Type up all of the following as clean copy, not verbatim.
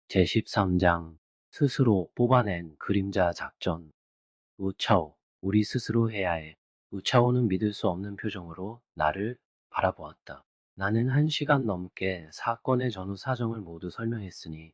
제13장 스스로 뽑아낸 그림자 작전. 우차오, 우리 스스로 해야 해. 우차오는 믿을 수 없는 표정으로 나를 바라보았다. 나는 1시간 넘게 사건의 전후 사정을 모두 설명했으니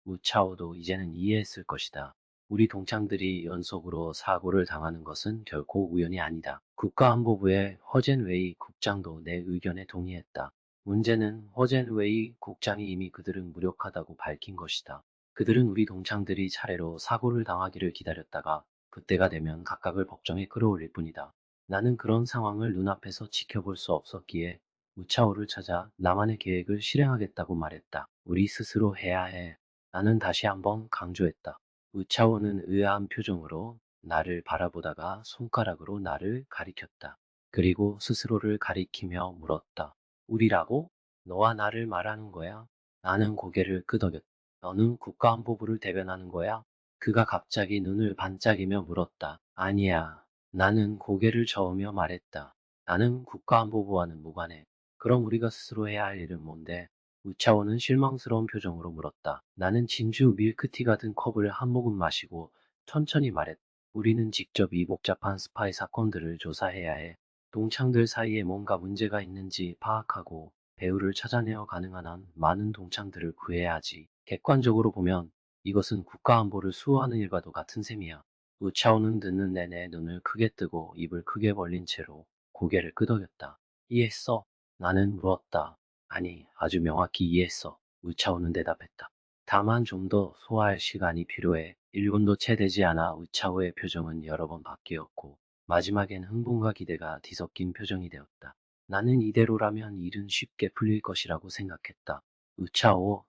우차오도 이제는 이해했을 것이다. 우리 동창들이 연속으로 사고를 당하는 것은 결코 우연이 아니다. 국가안보부의 허젠웨이 국장도 내 의견에 동의했다. 문제는 허젠웨이 국장이 이미 그들을 무력하다고 밝힌 것이다. 그들은 우리 동창들이 차례로 사고를 당하기를 기다렸다가 그때가 되면 각각을 법정에 끌어올릴 뿐이다. 나는 그런 상황을 눈앞에서 지켜볼 수 없었기에 우차오를 찾아 나만의 계획을 실행하겠다고 말했다. 우리 스스로 해야 해. 나는 다시 한번 강조했다. 우차오는 의아한 표정으로 나를 바라보다가 손가락으로 나를 가리켰다. 그리고 스스로를 가리키며 물었다. 우리라고? 너와 나를 말하는 거야? 나는 고개를 끄덕였다. 너는 국가안보부를 대변하는 거야? 그가 갑자기 눈을 반짝이며 물었다. 아니야. 나는 고개를 저으며 말했다. 나는 국가안보부와는 무관해. 그럼 우리가 스스로 해야 할 일은 뭔데? 우차오는 실망스러운 표정으로 물었다. 나는 진주 밀크티가 든 컵을 한 모금 마시고 천천히 말했다. 우리는 직접 이 복잡한 스파이 사건들을 조사해야 해. 동창들 사이에 뭔가 문제가 있는지 파악하고 배후를 찾아내어 가능한 한 많은 동창들을 구해야 하지. 객관적으로 보면 이것은 국가안보를 수호하는 일과도 같은 셈이야. 우차오는 듣는 내내 눈을 크게 뜨고 입을 크게 벌린 채로 고개를 끄덕였다. 이해했어? 나는 물었다. 아니, 아주 명확히 이해했어. 우차오는 대답했다. 다만 좀 더 소화할 시간이 필요해. 1분도 채 되지 않아 우차오의 표정은 여러 번 바뀌었고 마지막엔 흥분과 기대가 뒤섞인 표정이 되었다. 나는 이대로라면 일은 쉽게 풀릴 것이라고 생각했다. 우차오,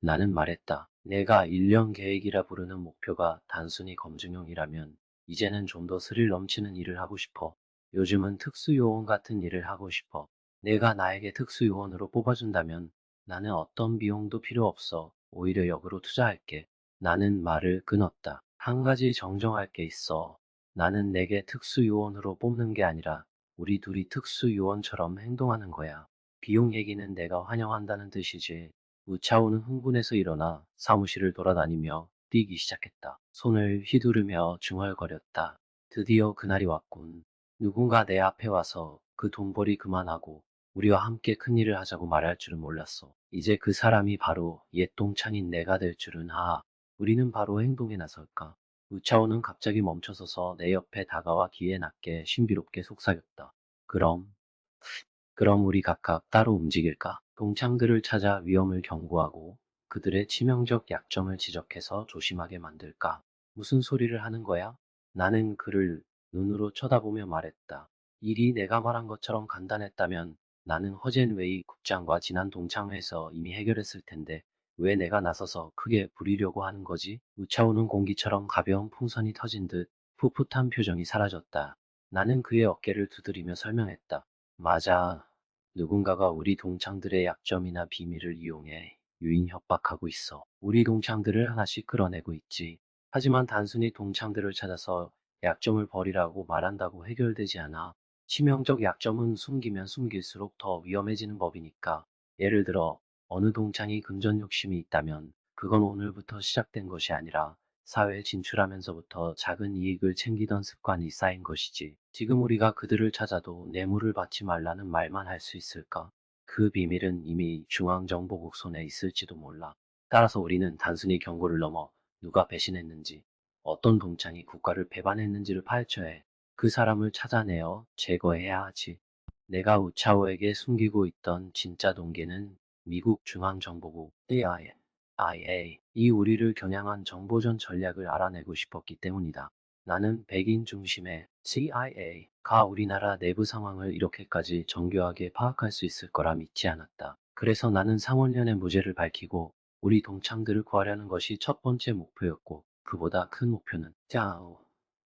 나는 말했다. 내가 1년 계획이라 부르는 목표가 단순히 검증용이라면 이제는 좀 더 스릴 넘치는 일을 하고 싶어. 요즘은 특수요원 같은 일을 하고 싶어. 내가 나에게 특수요원으로 뽑아준다면 나는 어떤 비용도 필요 없어. 오히려 역으로 투자할게. 나는 말을 끊었다. 한 가지 정정할 게 있어. 나는 내게 특수요원으로 뽑는 게 아니라 우리 둘이 특수요원처럼 행동하는 거야. 비용 얘기는 내가 환영한다는 뜻이지. 우차오는 흥분해서 일어나 사무실을 돌아다니며 뛰기 시작했다. 손을 휘두르며 중얼거렸다. 드디어 그날이 왔군. 누군가 내 앞에 와서 그 돈벌이 그만하고 우리와 함께 큰일을 하자고 말할 줄은 몰랐어. 이제 그 사람이 바로 옛 동창인 내가 될 줄은 우리는 바로 행동에 나설까. 우차오는 갑자기 멈춰서서 내 옆에 다가와 귀에 낮게 신비롭게 속삭였다. 그럼 우리 각각 따로 움직일까? 동창들을 찾아 위험을 경고하고 그들의 치명적 약점을 지적해서 조심하게 만들까? 무슨 소리를 하는 거야? 나는 그를 눈으로 쳐다보며 말했다. 일이 내가 말한 것처럼 간단했다면 나는 허젠웨이 국장과 지난 동창회에서 이미 해결했을 텐데 왜 내가 나서서 크게 부리려고 하는 거지? 우차오는 공기처럼 가벼운 풍선이 터진 듯 풋풋한 표정이 사라졌다. 나는 그의 어깨를 두드리며 설명했다. 맞아. 누군가가 우리 동창들의 약점이나 비밀을 이용해 유인 협박하고 있어. 우리 동창들을 하나씩 끌어내고 있지. 하지만 단순히 동창들을 찾아서 약점을 버리라고 말한다고 해결되지 않아. 치명적 약점은 숨기면 숨길수록 더 위험해지는 법이니까. 예를 들어 어느 동창이 금전 욕심이 있다면 그건 오늘부터 시작된 것이 아니라 사회에 진출하면서부터 작은 이익을 챙기던 습관이 쌓인 것이지. 지금 우리가 그들을 찾아도 뇌물을 받지 말라는 말만 할 수 있을까? 그 비밀은 이미 중앙정보국 손에 있을지도 몰라. 따라서 우리는 단순히 경고를 넘어 누가 배신했는지, 어떤 동창이 국가를 배반했는지를 파헤쳐야 해. 그 사람을 찾아내어 제거해야 하지. 내가 우차오에게 숨기고 있던 진짜 동기는 미국 중앙정보국 CIA, 이 우리를 겨냥한 정보전 전략을 알아내고 싶었기 때문이다. 나는 백인 중심의 CIA가 우리나라 내부 상황을 이렇게까지 정교하게 파악할 수 있을 거라 믿지 않았다. 그래서 나는 상원련의 무죄를 밝히고 우리 동창들을 구하려는 것이 첫 번째 목표였고 그보다 큰 목표는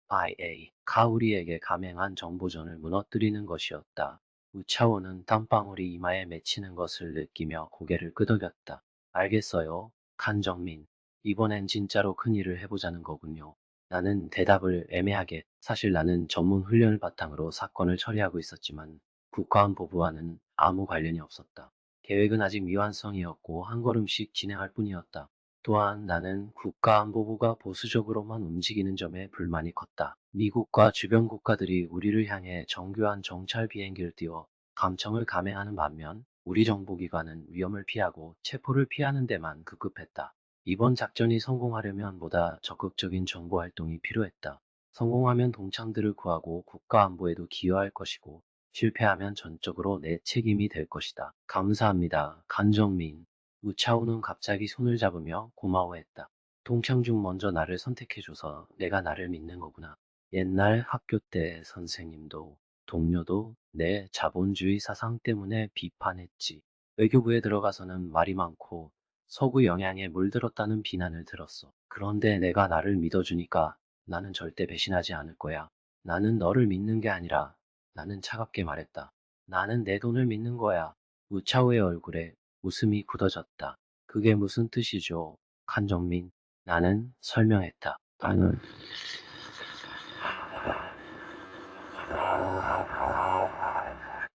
IA가 우리에게 감행한 정보전을 무너뜨리는 것이었다. 우차오는 땀방울이 이마에 맺히는 것을 느끼며 고개를 끄덕였다. 알겠어요, 칸정민. 이번엔 진짜로 큰일을 해보자는 거군요. 나는 대답을 애매하게, 사실 나는 전문 훈련을 바탕으로 사건을 처리하고 있었지만 국가안보부와는 아무 관련이 없었다. 계획은 아직 미완성이었고 한 걸음씩 진행할 뿐이었다. 또한 나는 국가안보부가 보수적으로만 움직이는 점에 불만이 컸다. 미국과 주변 국가들이 우리를 향해 정교한 정찰 비행기를 띄워 감청을 감행하는 반면 우리 정보기관은 위험을 피하고 체포를 피하는 데만 급급했다. 이번 작전이 성공하려면 보다 적극적인 정보 활동이 필요했다. 성공하면 동창들을 구하고 국가안보에도 기여할 것이고 실패하면 전적으로 내 책임이 될 것이다. 감사합니다. 간정민. 우차우는 갑자기 손을 잡으며 고마워했다. 동창 중 먼저 나를 선택해줘서 내가 나를 믿는 거구나. 옛날 학교 때 선생님도 동료도 내 자본주의 사상 때문에 비판했지. 외교부에 들어가서는 말이 많고 서구 영향에 물들었다는 비난을 들었어. 그런데 내가 나를 믿어주니까 나는 절대 배신하지 않을 거야. 나는 너를 믿는 게 아니라 나는 차갑게 말했다. 나는 내 돈을 믿는 거야. 우차우의 얼굴에 웃음이 굳어졌다. 그게 무슨 뜻이죠? 한정민. 나는 설명했다. 나는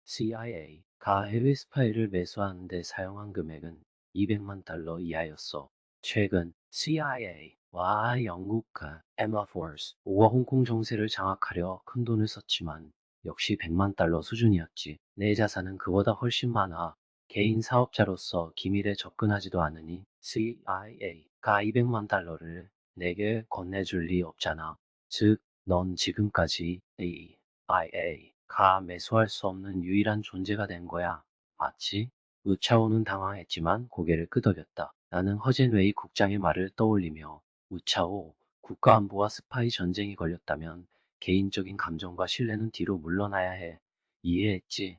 CIA가 해외 스파이를 매수하는데 사용한 금액은 200만 달러 이하였어. 최근 CIA와 영국과 MI4가 홍콩 정세를 장악하려 큰 돈을 썼지만 역시 100만 달러 수준이었지. 내 자산은 그보다 훨씬 많아. 개인 사업자로서 기밀에 접근하지도 않으니 CIA가 200만 달러를 내게 건네줄 리 없잖아. 즉, 넌 지금까지 AIA가 매수할 수 없는 유일한 존재가 된 거야. 맞지? 우차오는 당황했지만 고개를 끄덕였다. 나는 허젠웨이 국장의 말을 떠올리며 우차오, 국가안보와 스파이 전쟁이 걸렸다면 개인적인 감정과 신뢰는 뒤로 물러나야 해. 이해했지?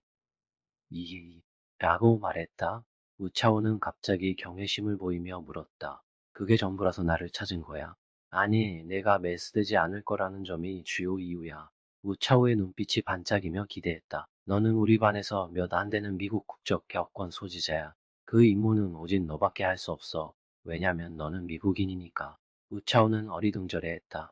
라고 말했다. 우차오는 갑자기 경외심을 보이며 물었다. 그게 전부라서 나를 찾은 거야? 아니, 내가 매스되지 않을 거라는 점이 주요 이유야. 우차오의 눈빛이 반짝이며 기대했다. 너는 우리 반에서 몇 안 되는 미국 국적 격권 소지자야. 그 임무는 오직 너밖에 할 수 없어. 왜냐면 너는 미국인이니까. 우차오는 어리둥절해했다.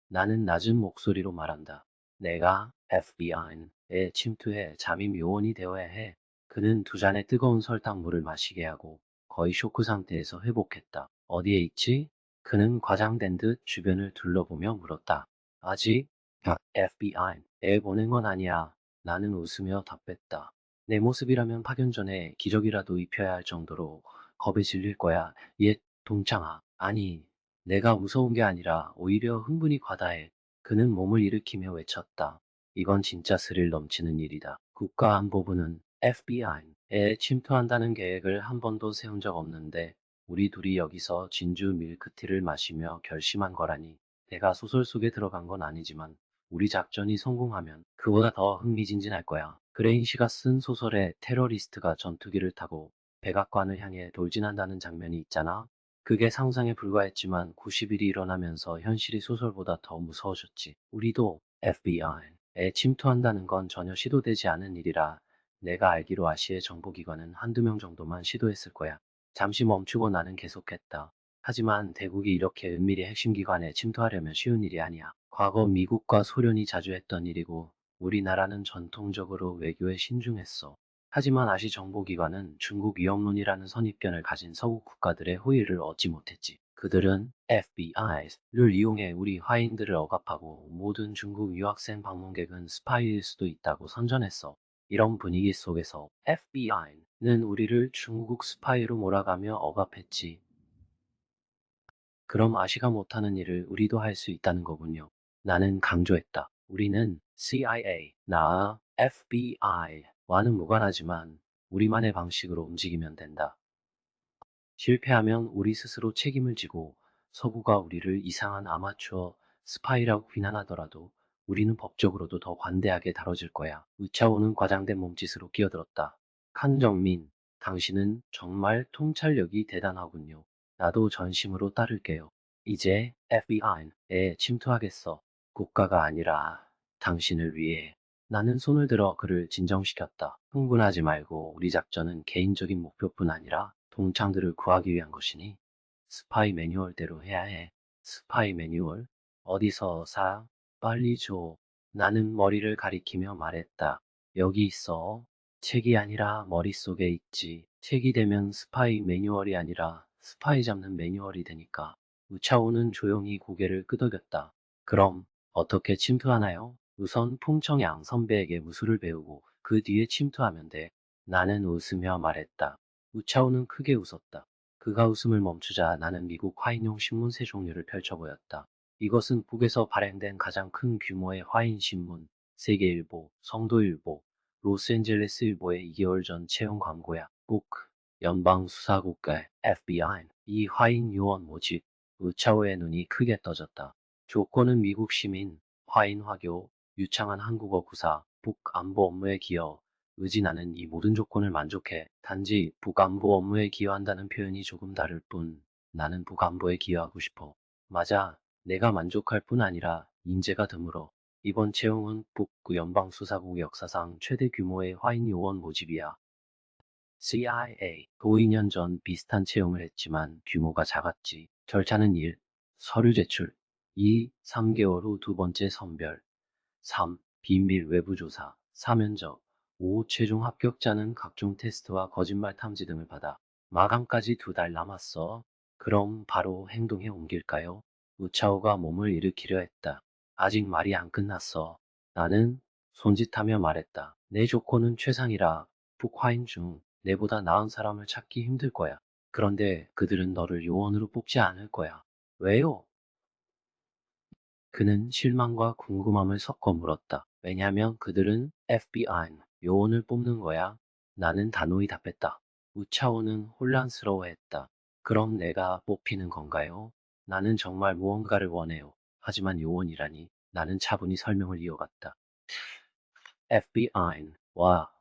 나는 낮은 목소리로 말한다. 내가 FBI에 침투해 잠입 요원이 되어야 해. 그는 두 잔의 뜨거운 설탕물을 마시게 하고 거의 쇼크 상태에서 회복했다. 어디에 있지? 그는 과장된 듯 주변을 둘러보며 물었다. 아직 FBI에 보낸 건 아니야. 나는 웃으며 답했다. 내 모습이라면 파견 전에 기저귀라도 입혀야 할 정도로 겁에 질릴 거야. 옛 동창아. 아니, 내가 무서운 게 아니라 오히려 흥분이 과다해. 그는 몸을 일으키며 외쳤다. 이건 진짜 스릴 넘치는 일이다. 국가안보부는 FBI에 침투한다는 계획을 한 번도 세운 적 없는데 우리 둘이 여기서 진주 밀크티를 마시며 결심한 거라니. 내가 소설 속에 들어간 건 아니지만 우리 작전이 성공하면 그보다 더 흥미진진할 거야. 그레인 씨가 쓴 소설에 테러리스트가 전투기를 타고 백악관을 향해 돌진한다는 장면이 있잖아. 그게 상상에 불과했지만 90일이 일어나면서 현실이 소설보다 더 무서워졌지. 우리도 FBI에 침투한다는 건 전혀 시도되지 않은 일이라 내가 알기로 아시아 정보기관은 한두 명 정도만 시도했을 거야. 잠시 멈추고 나는 계속했다. 하지만 대국이 이렇게 은밀히 핵심 기관에 침투하려면 쉬운 일이 아니야. 과거 미국과 소련이 자주 했던 일이고 우리나라는 전통적으로 외교에 신중했어. 하지만 아시 정보기관은 중국 위협론이라는 선입견을 가진 서구 국가들의 호의를 얻지 못했지. 그들은 FBI를 이용해 우리 화인들을 억압하고 모든 중국 유학생 방문객은 스파이일 수도 있다고 선전했어. 이런 분위기 속에서 FBI는 우리를 중국 스파이로 몰아가며 억압했지. 그럼 아시가 못하는 일을 우리도 할 수 있다는 거군요. 나는 강조했다. 우리는 CIA, FBI와는 무관하지만 우리만의 방식으로 움직이면 된다. 실패하면 우리 스스로 책임을 지고 서구가 우리를 이상한 아마추어 스파이라고 비난하더라도 우리는 법적으로도 더 관대하게 다뤄질 거야. 우차오는 과장된 몸짓으로 끼어들었다. 한정민, 당신은 정말 통찰력이 대단하군요. 나도 전심으로 따를게요. 이제 FBI에 침투하겠어. 국가가 아니라 당신을 위해. 나는 손을 들어 그를 진정시켰다. 흥분하지 말고 우리 작전은 개인적인 목표뿐 아니라 동창들을 구하기 위한 것이니 스파이 매뉴얼대로 해야 해. 스파이 매뉴얼? 어디서 사? 빨리 줘. 나는 머리를 가리키며 말했다. 여기 있어. 책이 아니라 머릿속에 있지. 책이 되면 스파이 매뉴얼이 아니라 스파이 잡는 매뉴얼이 되니까. 우차오는 조용히 고개를 끄덕였다. 그럼 어떻게 침투하나요? 우선 풍청양 선배에게 무술을 배우고 그 뒤에 침투하면 돼. 나는 웃으며 말했다. 우차오는 크게 웃었다. 그가 웃음을 멈추자 나는 미국 화인용 신문 세 종류를 펼쳐보였다. 이것은 북에서 발행된 가장 큰 규모의 화인 신문, 세계일보, 성도일보, 로스앤젤레스일보의 2개월 전 채용 광고야. 북, 연방수사국가의 FBI, 이 화인 요원 모집. 우차오의 눈이 크게 떠졌다. 조건은 미국 시민, 화인 화교, 유창한 한국어 구사, 북안보 업무에 기여. 의지 나는 이 모든 조건을 만족해. 단지 북안보 업무에 기여한다는 표현이 조금 다를 뿐 나는 북안보에 기여하고 싶어. 맞아. 내가 만족할 뿐 아니라 인재가 드물어. 이번 채용은 북구 연방수사국 역사상 최대 규모의 화인 요원 모집이야. CIA 도 2년 전 비슷한 채용을 했지만 규모가 작았지. 절차는 1. 서류 제출. 2. 3개월 후 두 번째 선별. 3. 비밀 외부 조사. 4. 면접. 5. 최종 합격자는 각종 테스트와 거짓말 탐지 등을 받아. 마감까지 2달 남았어. 그럼 바로 행동에 옮길까요? 우차오가 몸을 일으키려 했다. 아직 말이 안 끝났어. 나는 손짓하며 말했다. 내 조건은 최상이라. 북화인 중 내보다 나은 사람을 찾기 힘들 거야. 그런데 그들은 너를 요원으로 뽑지 않을 거야. 왜요? 그는 실망과 궁금함을 섞어 물었다. 왜냐면 그들은 FBI, 요원을 뽑는 거야. 나는 단호히 답했다. 우차오는 혼란스러워했다. 그럼 내가 뽑히는 건가요? 나는 정말 무언가를 원해요. 하지만 요원이라니. 나는 차분히 설명을 이어갔다. FBI와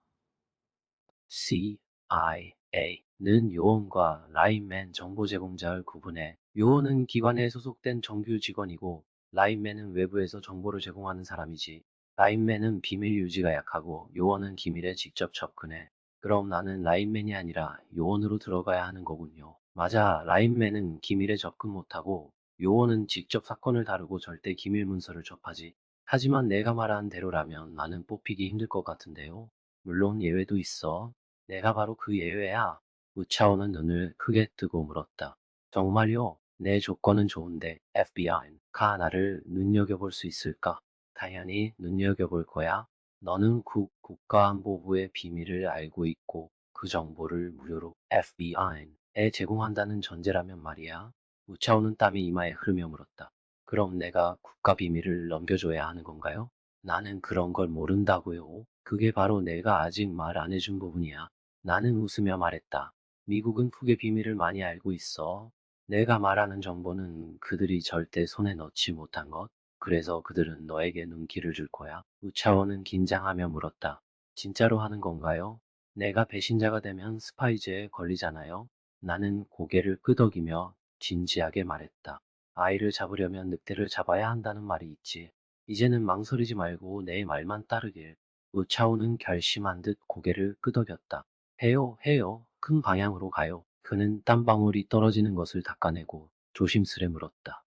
CIA는 요원과 라인맨 정보 제공자를 구분해. 요원은 기관에 소속된 정규 직원이고 라인맨은 외부에서 정보를 제공하는 사람이지. 라인맨은 비밀 유지가 약하고 요원은 기밀에 직접 접근해. 그럼 나는 라인맨이 아니라 요원으로 들어가야 하는 거군요. 맞아. 라인맨은 기밀에 접근 못하고 요원은 직접 사건을 다루고 절대 기밀 문서를 접하지. 하지만 내가 말한 대로라면 나는 뽑히기 힘들 것 같은데요. 물론 예외도 있어. 내가 바로 그 예외야. 우차오는 눈을 크게 뜨고 물었다. 정말요? 내 조건은 좋은데 FBI가 나를 눈여겨볼 수 있을까? 당연히 눈여겨볼 거야. 너는 국가안보부의 비밀을 알고 있고 그 정보를 무료로 FBI에 제공한다는 전제라면 말이야. 우차오는 땀이 이마에 흐르며 물었다. 그럼 내가 국가 비밀을 넘겨줘야 하는 건가요? 나는 그런 걸 모른다고요. 그게 바로 내가 아직 말 안 해준 부분이야. 나는 웃으며 말했다. 미국은 북의 비밀을 많이 알고 있어. 내가 말하는 정보는 그들이 절대 손에 넣지 못한 것. 그래서 그들은 너에게 눈길을 줄 거야. 우차원은 긴장하며 물었다. 진짜로 하는 건가요? 내가 배신자가 되면 스파이제에 걸리잖아요. 나는 고개를 끄덕이며 진지하게 말했다. 아이를 잡으려면 늑대를 잡아야 한다는 말이 있지. 이제는 망설이지 말고 내 말만 따르길. 우차오는 결심한 듯 고개를 끄덕였다. 해요, 해요. 큰 방향으로 가요. 그는 땀방울이 떨어지는 것을 닦아내고 조심스레 물었다.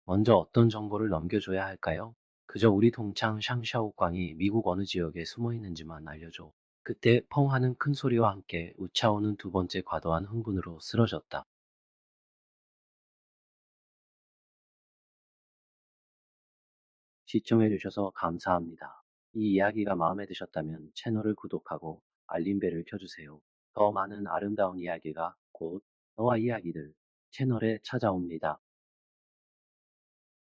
먼저 어떤 정보를 넘겨줘야 할까요? 그저 우리 동창 샹샤오광이 미국 어느 지역에 숨어 있는지만 알려줘. 그때 펑 하는 큰 소리와 함께 우차오는 두 번째 과도한 흥분으로 쓰러졌다. 시청해주셔서 감사합니다. 이 이야기가 마음에 드셨다면 채널을 구독하고 알림벨을 켜주세요. 더 많은 아름다운 이야기가 곧 너와 이야기들 채널에 찾아옵니다.